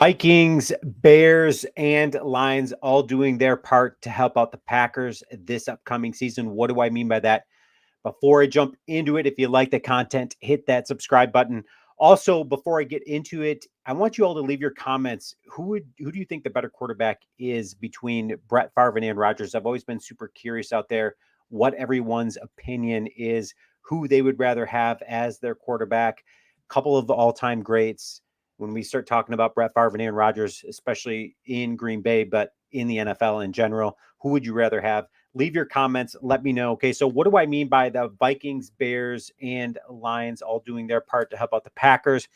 Vikings, Bears, and Lions all doing their part to help out the Packers this upcoming season. What do I mean by that? Before I jump into it, if you like the content, hit that subscribe button. Also, before I get into it, I want you all to leave your comments. Who do you think the better quarterback is between Brett Favre and Aaron Rodgers? I've always been super curious out there what everyone's opinion is, who they would rather have as their quarterback. Couple of the all-time greats. When we start talking about Brett Favre and Aaron Rodgers, especially in Green Bay, but in the NFL in general, who would you rather have? Leave your comments. Let me know. Okay, so what do I mean by the Vikings, Bears, and Lions all doing their part to help out the Packers?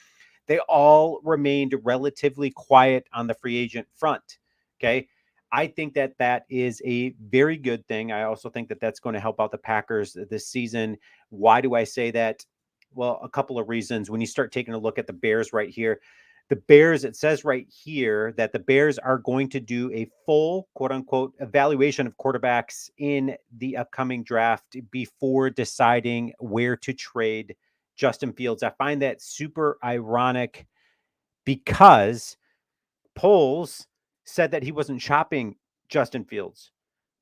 They all remained relatively quiet on the free agent front. Okay. I think that that is a very good thing. I also think that that's going to help out the Packers this season. Why do I say that? Well, a couple of reasons. When you start taking a look at the Bears right here, the Bears, it says right here that the Bears are going to do a full quote unquote evaluation of quarterbacks in the upcoming draft before deciding where to trade Justin Fields. I find that super ironic because polls said that he wasn't shopping Justin Fields.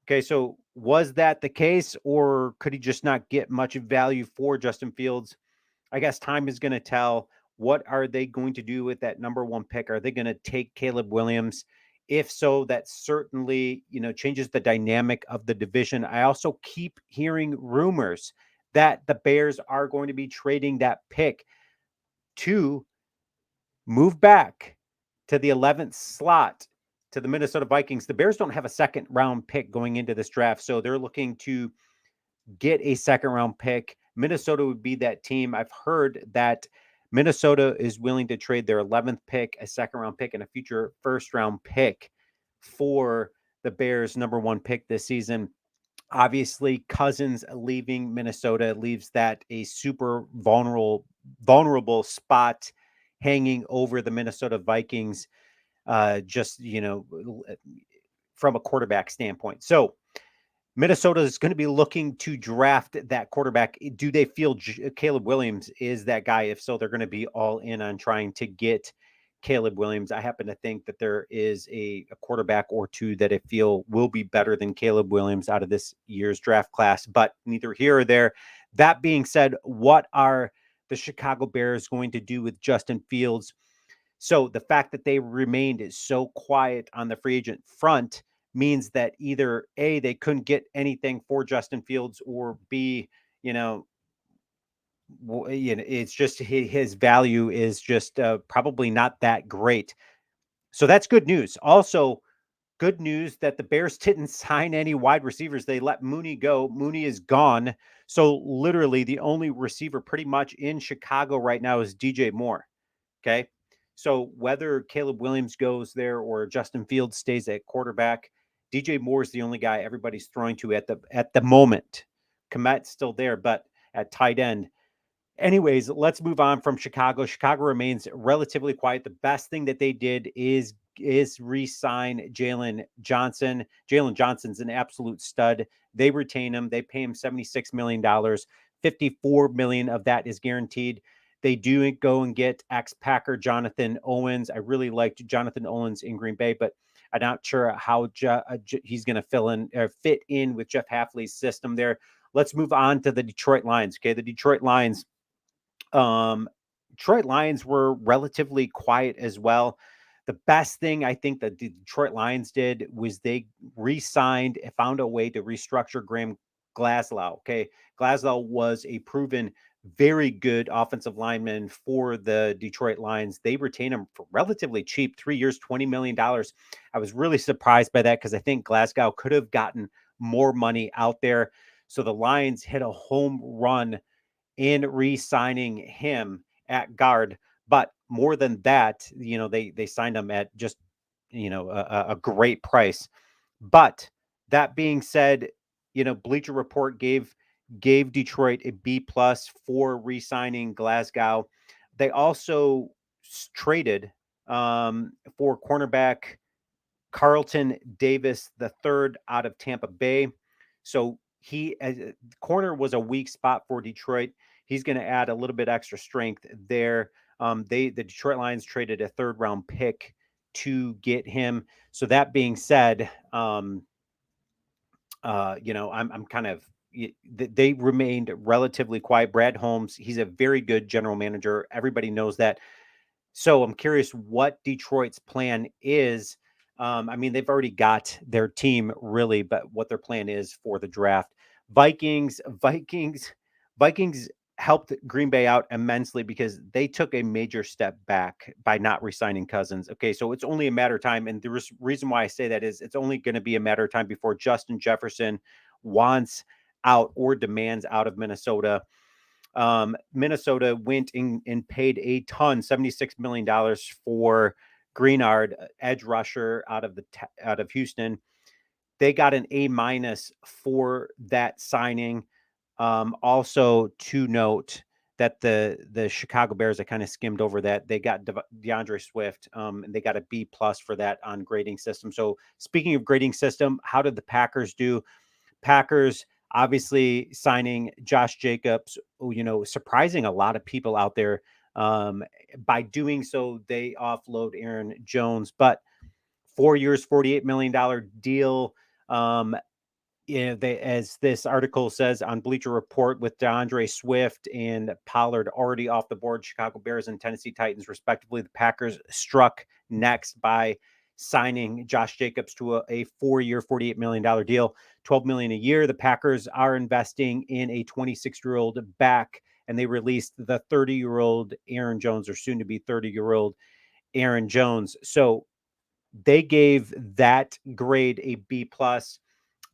Okay, so was that the case, or could he just not get much value for Justin Fields? I guess time is going to tell. What are they going to do with that number one pick? Are they going to take Caleb Williams? If so, that certainly, changes the dynamic of the division. I also keep hearing rumors that the Bears are going to be trading that pick to move back to the 11th slot to the Minnesota Vikings. The Bears don't have a second round pick going into this draft, so they're looking to get a second round pick. Minnesota would be that team. I've heard that Minnesota is willing to trade their 11th pick, a second round pick, and a future first round pick for the Bears' number one pick this season. Obviously, Cousins leaving Minnesota leaves that a super vulnerable spot hanging over the Minnesota Vikings, just from a quarterback standpoint. So Minnesota is going to be looking to draft that quarterback. Do they feel Caleb Williams is that guy? If so, they're going to be all in on trying to get Caleb Williams. I happen to think that there is a quarterback or two that I feel will be better than Caleb Williams out of this year's draft class, but neither here or there. That being said, what are the Chicago Bears going to do with Justin Fields? So the fact that they remained so quiet on the free agent front means that either A, they couldn't get anything for Justin Fields, or B, you know, it's just his value is just probably not that great. So that's good news. Also, good news that the Bears didn't sign any wide receivers. They let Mooney go. Mooney is gone. So literally the only receiver pretty much in Chicago right now is DJ Moore. Okay. So whether Caleb Williams goes there or Justin Fields stays at quarterback, DJ Moore is the only guy everybody's throwing to at the moment. Komet's still there, but at tight end. Anyways, let's move on from Chicago. Chicago remains relatively quiet. The best thing that they did is re-sign Jalen Johnson. Jalen Johnson's an absolute stud. They retain him. They pay him $76 million. $54 million of that is guaranteed. They do go and get ex-Packer Jonathan Owens. I really liked Jonathan Owens in Green Bay, but I'm not sure how he's going to fill in or fit in with Jeff Hafley's system there. Let's move on to the Detroit Lions. Okay, the Detroit Lions were relatively quiet as well. The best thing I think that the Detroit Lions did was they re-signed, found a way to restructure Graham Glasgow. Okay, Glasgow was a proven very good offensive lineman for the Detroit Lions. They retained him for relatively cheap, 3 years, $20 million. I was really surprised by that because I think Glasgow could have gotten more money out there. So the Lions hit a home run in re-signing him at guard. But more than that, they signed him at just a great price. But that being said, Bleacher Report gave Detroit a B+ for re-signing Glasgow. They also traded for cornerback Carlton Davis III out of Tampa Bay. So he as corner was a weak spot for Detroit. He's going to add a little bit extra strength there. The Detroit Lions traded a third round pick to get him. So that being said, I'm kind of they remained relatively quiet. Brad Holmes, he's a very good general manager. Everybody knows that. So I'm curious what Detroit's plan is. I mean, they've already got their team really, but what their plan is for the draft. Vikings helped Green Bay out immensely because they took a major step back by not re-signing Cousins. Okay, so it's only a matter of time, and the reason why I say that is it's only going to be a matter of time before Justin Jefferson wants out or demands out of Minnesota. Minnesota went in and paid a ton, $76 million for Greenard, edge rusher out of Houston. They got an A minus for that signing. Also to note that the Chicago Bears, I kind of skimmed over that. They got DeAndre Swift, and they got a B plus for that on grading system. So speaking of grading system, how did the Packers do? Packers obviously signing Josh Jacobs, surprising a lot of people out there. By doing so, they offload Aaron Jones, but 4 years, $48 million deal. As this article says on Bleacher Report, with DeAndre Swift and Pollard already off the board, Chicago Bears and Tennessee Titans, respectively, the Packers struck next by signing Josh Jacobs to a 4-year, $48 million deal, $12 million a year. The Packers are investing in a 26-year-old back, and they released the 30-year-old Aaron Jones, or soon to be 30-year-old Aaron Jones. So they gave that grade a B plus.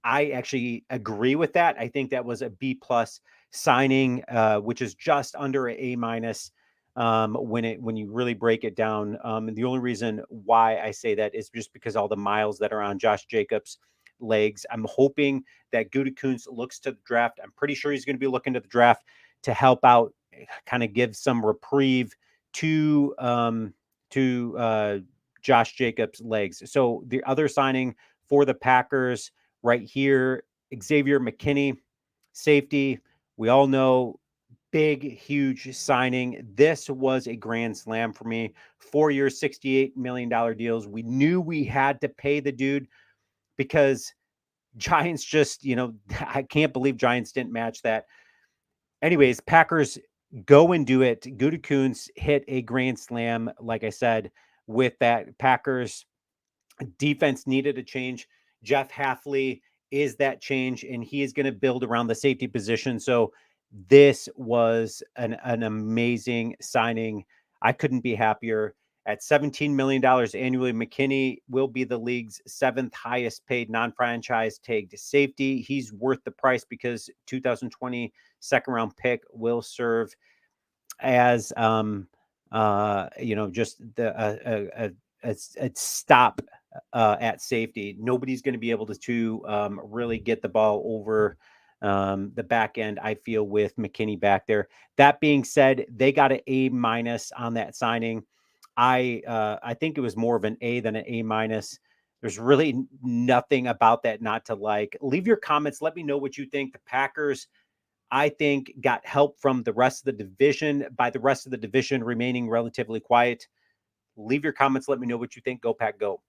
I actually agree with that. I think that was a B plus signing, which is just under a minus when you really break it down. And the only reason why I say that is just because all the miles that are on Josh Jacobs' legs. I'm hoping that Gutekunst looks to the draft. I'm pretty sure he's going to be looking to the draft to help out, kind of give some reprieve to Josh Jacobs' legs. So the other signing for the Packers right here, Xavier McKinney, safety. We all know, big, huge signing. This was a grand slam for me. 4 years, $68 million deals. We knew we had to pay the dude because Giants just, I can't believe Giants didn't match that. Anyways, Packers go and do it. Gutekunst hit a grand slam, like I said, with that. Packers defense needed a change. Jeff Halfley is that change, and he is going to build around the safety position. So this was an amazing signing. I couldn't be happier. At $17 million annually, McKinney will be the league's seventh highest paid non-franchise tagged safety. He's worth the price because 2020 second round pick will serve as just a stop at safety. Nobody's going to be able to really get the ball over the back end, I feel, with McKinney back there. That being said, they got an A minus on that signing. I think it was more of an A than an A minus. There's really nothing about that not to like. Leave your comments. Let me know what you think. The Packers, I think, got help from the rest of the division, by the rest of the division remaining relatively quiet. Leave your comments. Let me know what you think. Go Pack, go.